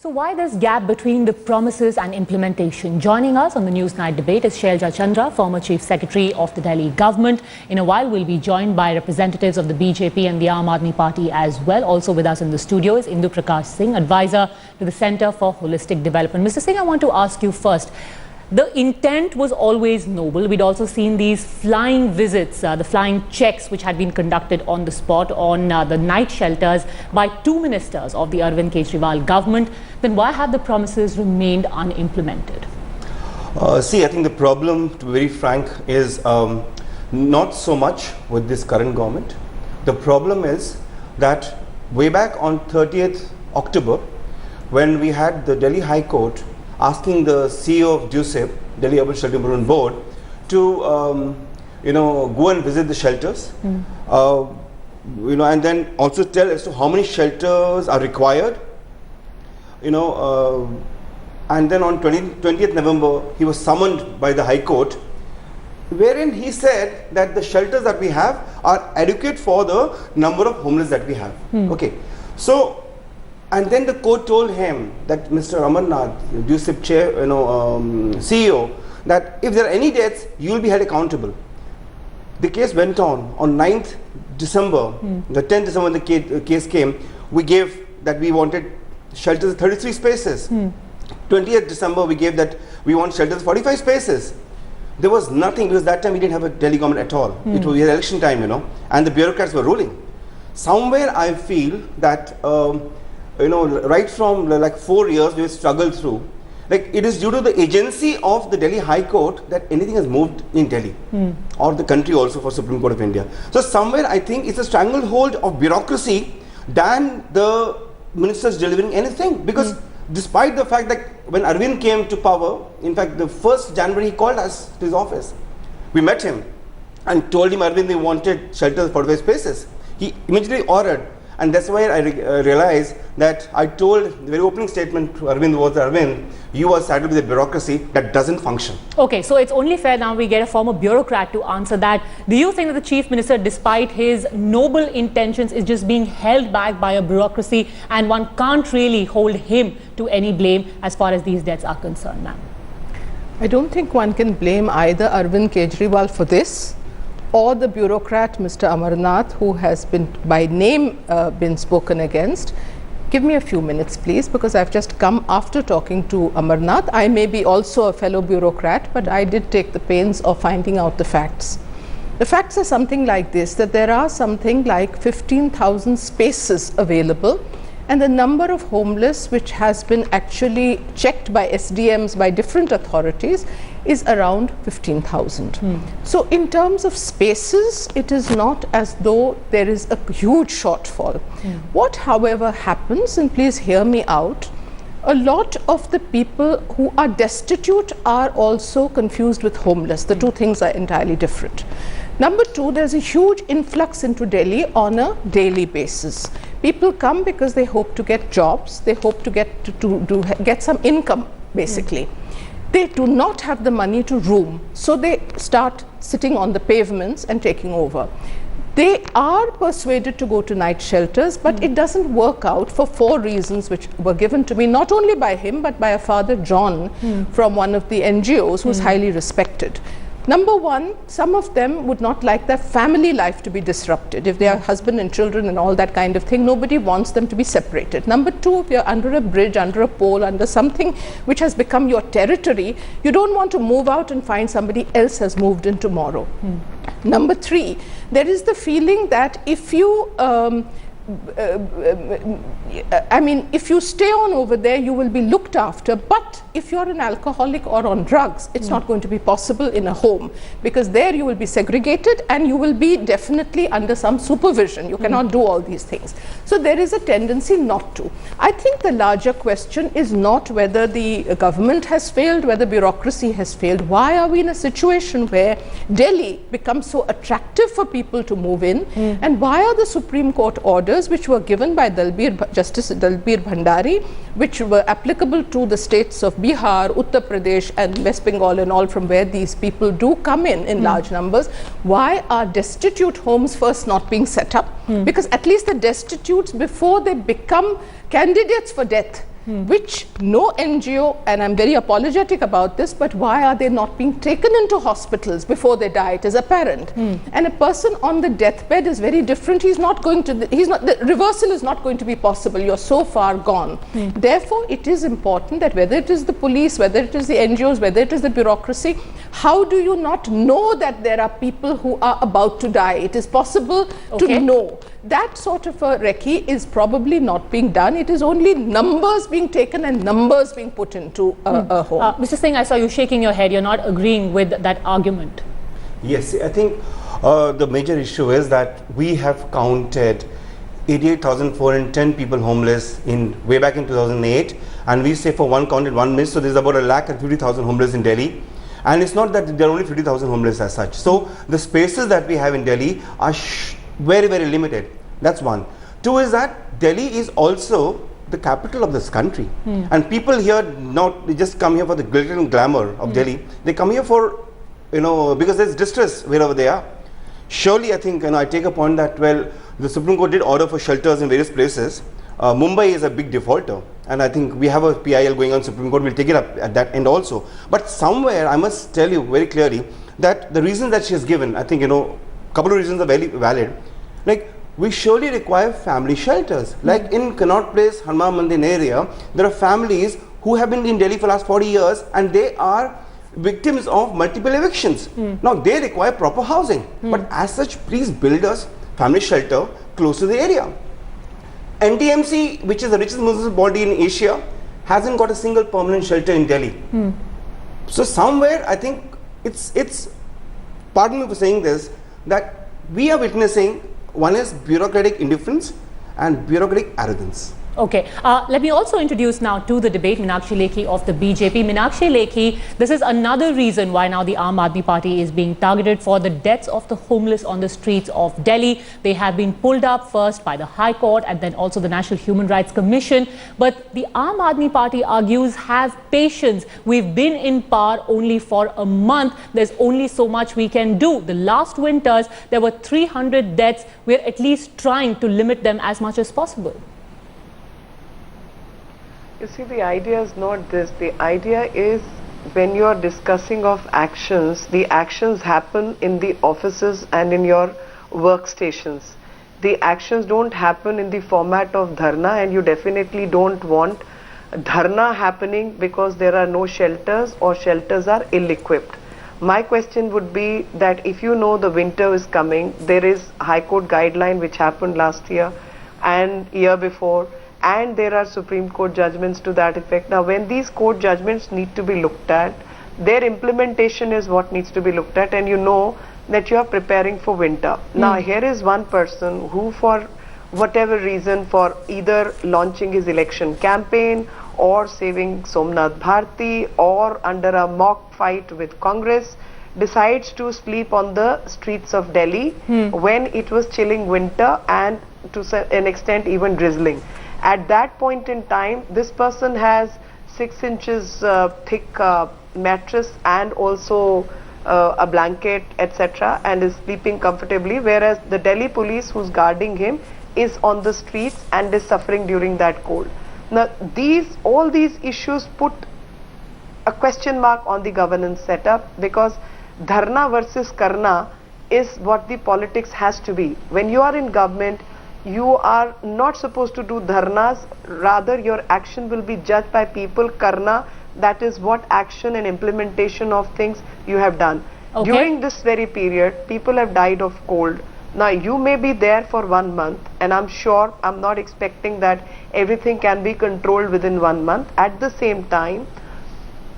So why this gap between the promises and implementation? Joining us on the News Night debate is Shailja Chandra, former Chief Secretary of the Delhi government. In a while, we'll be joined by representatives of the BJP and the Aam Aadmi Party as well. Also with us in the studio is Indu Prakash Singh, advisor to the Centre for Holistic Development. Mr. Singh, I want to ask you first. The intent was always noble. We'd also seen these flying visits, the flying checks which had been conducted on the spot on the night shelters by two ministers of the Arvind Kejriwal government. Then why have the promises remained unimplemented? See, I think the problem, to be very frank, is not so much with this current government. The problem is that way back on 30th October, when we had the Delhi High Court asking the CEO of DUSIB, Delhi Urban Shelter Improvement Board, to go and visit the shelters, and then also tell as to how many shelters are required, and then on 20th November he was summoned by the High Court, wherein he said that the shelters that we have are adequate for the number of homeless that we have. Okay, so. And then the court told him that Mr. Amarnath, DUSIB chair, CEO, that if there are any deaths, you will be held accountable. The case went on 9th December, the 10th December when the case came, we gave that we wanted shelters 33 spaces. 20th December we gave that we want shelters 45 spaces. There was nothing because that time we didn't have a Delhi government at all. It was election time, and the bureaucrats were ruling. Somewhere I feel that right from like 4 years we have struggled through. Like it is due to the agency of the Delhi High Court that anything has moved in Delhi or the country also for Supreme Court of India. So somewhere I think it's a stranglehold of bureaucracy than the ministers delivering anything, because despite the fact that when Arvind came to power, in fact the 1st January he called us to his office. We met him and told him Arvind they wanted shelters 45 spaces. He immediately ordered. And that's why I realized that I told the very opening statement to Arvind was, Arvind, you are saddled with a bureaucracy that doesn't function. Okay, so it's only fair now we get a former bureaucrat to answer that. Do you think that the Chief Minister, despite his noble intentions, is just being held back by a bureaucracy and one can't really hold him to any blame as far as these deaths are concerned, ma'am? I don't think one can blame either Arvind Kejriwal for this, or the bureaucrat Mr. Amarnath, who has been by name been spoken against. Give me a few minutes please, because I've just come after talking to Amarnath. I may be also a fellow bureaucrat, but I did take the pains of finding out the facts. The facts are something like this, that there are something like 15,000 spaces available, and the number of homeless which has been actually checked by SDMs by different authorities is around 15,000. So in terms of spaces, it is not as though there is a huge shortfall. What however happens, and please hear me out, a lot of the people who are destitute are also confused with homeless. The two things are entirely different. Number two, there's a huge influx into Delhi on a daily basis. People come because they hope to get jobs, they hope to get some income basically. They do not have the money to room, so they start sitting on the pavements and taking over. They are persuaded to go to night shelters, but it doesn't work out for 4 reasons which were given to me, not only by him, but by a Father John from one of the NGOs who's highly respected. Number one, some of them would not like their family life to be disrupted. If they are husband and children and all that kind of thing, nobody wants them to be separated. Number two, if you're under a bridge, under a pole, under something which has become your territory, you don't want to move out and find somebody else has moved in tomorrow. Number three, there is the feeling that if you if you stay on over there, you will be looked after, but if you're an alcoholic or on drugs, it's not going to be possible in a home, because there you will be segregated and you will be definitely under some supervision. You cannot do all these things. So there is a tendency not to. I think the larger question is not whether the government has failed, whether bureaucracy has failed. Why are we in a situation where Delhi becomes so attractive for people to move in, and why are the Supreme Court orders which were given by Justice Dalbir Bhandari, which were applicable to the states of Bihar, Uttar Pradesh and West Bengal and all, from where these people do come in large numbers, why are destitute homes first not being set up? Because at least the destitutes, before they become candidates for death, which no NGO, and I'm very apologetic about this, but why are they not being taken into hospitals before they die? It is apparent. And a person on the deathbed is very different. He's not going to, the reversal is not going to be possible. You're so far gone. Therefore, it is important that whether it is the police, whether it is the NGOs, whether it is the bureaucracy, how do you not know that there are people who are about to die? It is possible to know. That sort of a recce is probably not being done. It is only numbers being taken and numbers being put into a home. Mr. Singh, I saw you shaking your head. You're not agreeing with that argument. Yes, I think the major issue is that we have counted 88,410 people homeless way back in 2008, and we say for one count in 1 minute, so there's about 150,000 homeless in Delhi. And it's not that there are only 50,000 homeless as such. So the spaces that we have in Delhi are very, very limited. That's one. Two is that Delhi is also the capital of this country. And people here, they just come here for the glitter and glamour of Delhi. They come here for, because there's distress wherever they are. Surely, I think, I take a point that, well, the Supreme Court did order for shelters in various places. Mumbai is a big defaulter, and I think we have a PIL going on Supreme Court. We'll take it up at that end also. But somewhere, I must tell you very clearly that the reason that she has given, I think, a couple of reasons are very valid. Like, we surely require family shelters. Like in Connaught Place, Hanuman Mandir area, there are families who have been in Delhi for the last 40 years, and they are victims of multiple evictions. Now, they require proper housing. But as such, please build us family shelter close to the area. NTMC, which is the richest municipal body in Asia, hasn't got a single permanent shelter in Delhi. So somewhere, I think it's pardon me for saying this, that we are witnessing, one is bureaucratic indifference and bureaucratic arrogance. Okay, let me also introduce now to the debate Meenakshi Lekhi of the BJP. Meenakshi Lekhi, this is another reason why now the Aam Aadmi Party is being targeted for the deaths of the homeless on the streets of Delhi. They have been pulled up first by the High Court and then also the National Human Rights Commission. But the Aam Aadmi Party argues, have patience. We've been in power only for a month. There's only so much we can do. The last winters, there were 300 deaths. We're at least trying to limit them as much as possible. You see, the idea is not this. The idea is, when you are discussing of actions, the actions happen in the offices and in your workstations. The actions don't happen in the format of dharna, and you definitely don't want dharna happening because there are no shelters or shelters are ill-equipped. My question would be that if you know the winter is coming, there is High Court guideline which happened last year and year before, and there are Supreme Court judgments to that effect. Now, when these court judgments need to be looked at, their implementation is what needs to be looked at, and you know that you are preparing for winter. Now, here is one person who, for whatever reason, for either launching his election campaign or saving Somnath Bharti or under a mock fight with Congress, decides to sleep on the streets of Delhi when it was chilling winter and to an extent even drizzling. At that point in time, this person has 6 inches thick mattress and also a blanket, etc., and is sleeping comfortably, whereas the Delhi police who's guarding him is on the streets and is suffering during that cold. Now, all these issues put a question mark on the governance setup, because dharna versus karna is what the politics has to be. When you are in government, you are not supposed to do dharnas, rather your action will be judged by people. Karna, that is what action and implementation of things you have done. Okay. During this very period, people have died of cold. Now, you may be there for 1 month, and I'm sure, I'm not expecting that everything can be controlled within 1 month. At the same time,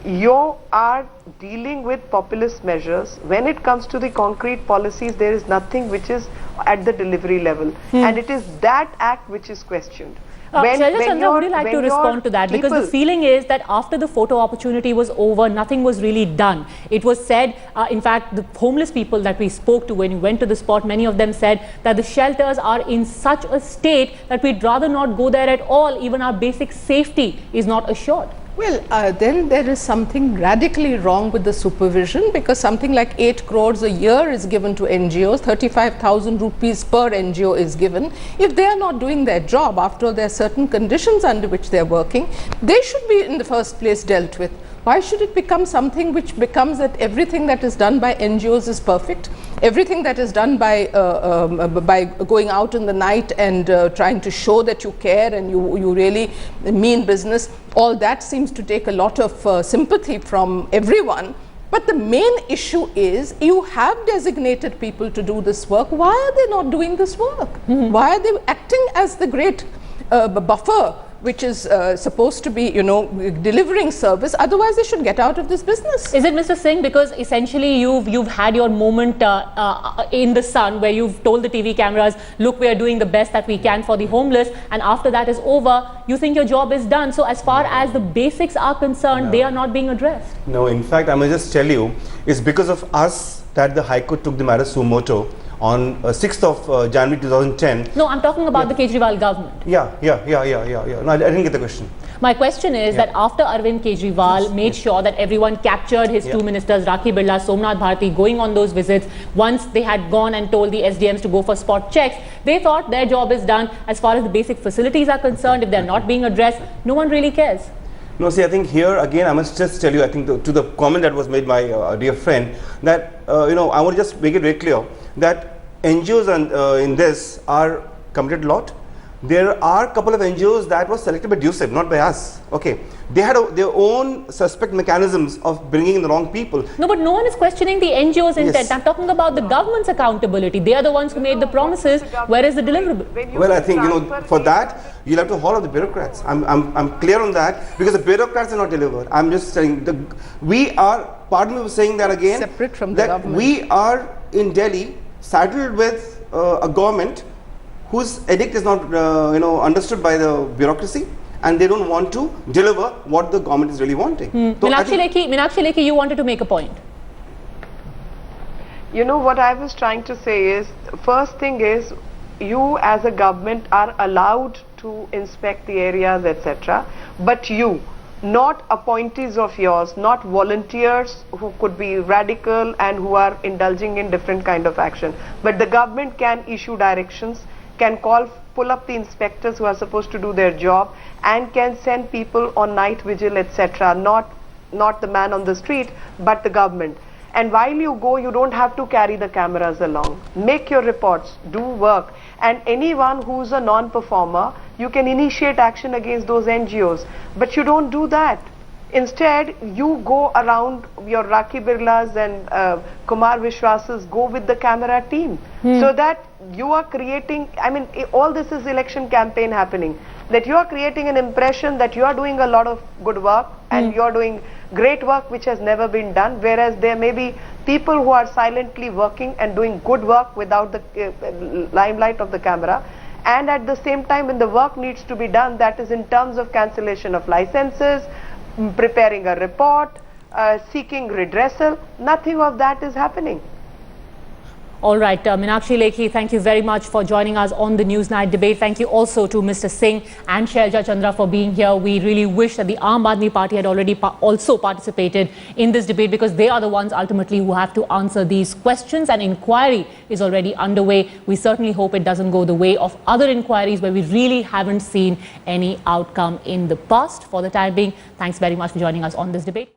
you are dealing with populist measures. When it comes to the concrete policies, there is nothing which is at the delivery level, and it is that act which is questioned. Shailja Chandra, would you like to respond to that? Because the feeling is that after the photo opportunity was over, nothing was really done. It was said, in fact, the homeless people that we spoke to when you went to the spot, many of them said that the shelters are in such a state that we'd rather not go there at all. Even our basic safety is not assured. Well, then there is something radically wrong with the supervision, because something like 8 crores a year is given to NGOs, 35,000 rupees per NGO is given. If they are not doing their job, after all there are certain conditions under which they are working, they should be in the first place dealt with. Why should it become something which becomes that everything that is done by NGOs is perfect? Everything that is done by going out in the night and trying to show that you care and you really mean business, all that seems to take a lot of sympathy from everyone. But the main issue is, you have designated people to do this work. Why are they not doing this work? Why are they acting as the great buffer which is supposed to be, delivering service? Otherwise they should get out of this business. Is it, Mr. Singh, because essentially you've had your moment in the sun where you've told the TV cameras, look, we are doing the best that we can for the homeless, and after that is over, you think your job is done? So as far as the basics are concerned, they are not being addressed. No, in fact, I must just tell you, it's because of us that the High Court took the matter suo moto on 6th of January 2010. No, I'm talking about the Kejriwal government. Yeah. No, I didn't get the question. My question is that after Arvind Kejriwal made sure that everyone captured his two ministers, Rakhi Birla, Somnath Bharti, going on those visits, once they had gone and told the SDMs to go for spot checks, they thought their job is done. As far as the basic facilities are concerned, if they're not being addressed, no one really cares. No, see, I think here again, I must just tell you, I think to the comment that was made by dear friend, that, I want to just make it very clear that NGOs and in this are committed a lot. There are a couple of NGOs that was selected by DUSEP, not by us. Okay, they had their own suspect mechanisms of bringing in the wrong people. No, but no one is questioning the NGO's intent. I'm talking about the government's accountability. They are the ones who made the promises. Where is the deliverable? Well, I think, for that, you'll have to haul off the bureaucrats. I'm clear on that, because the bureaucrats are not delivered. I'm just saying, pardon me for saying that again, separate from the government. We are in Delhi saddled with a government whose edict is not understood by the bureaucracy, and they don't want to deliver what the government is really wanting. So Meenakshi Lekhi, you wanted to make a point. What I was trying to say is, first thing is, you as a government are allowed to inspect the areas, etc. But you, not appointees of yours, not volunteers who could be radical and who are indulging in different kind of action. But the government can issue directions, can pull up the inspectors who are supposed to do their job, and can send people on night vigil, etc. Not the man on the street, but the government. And while you go, you don't have to carry the cameras along. Make your reports, do work, and anyone who's a non-performer, you can initiate action against those NGOs. But you don't do that. Instead, you go around, your Rakhi Birlas and Kumar Vishwasas go with the camera team. So that you are creating, all this is election campaign happening, that you are creating an impression that you are doing a lot of good work and you are doing great work which has never been done, whereas there may be people who are silently working and doing good work without the limelight of the camera. And at the same time, when the work needs to be done, that is in terms of cancellation of licenses, preparing a report, seeking redressal, nothing of that is happening. All right, Meenakshi Lekhi, thank you very much for joining us on the Newsnight debate. Thank you also to Mr. Singh and Shailja Chandra for being here. We really wish that the Aam Aadmi Party had already also participated in this debate, because they are the ones ultimately who have to answer these questions. An inquiry is already underway. We certainly hope it doesn't go the way of other inquiries where we really haven't seen any outcome in the past. For the time being, thanks very much for joining us on this debate.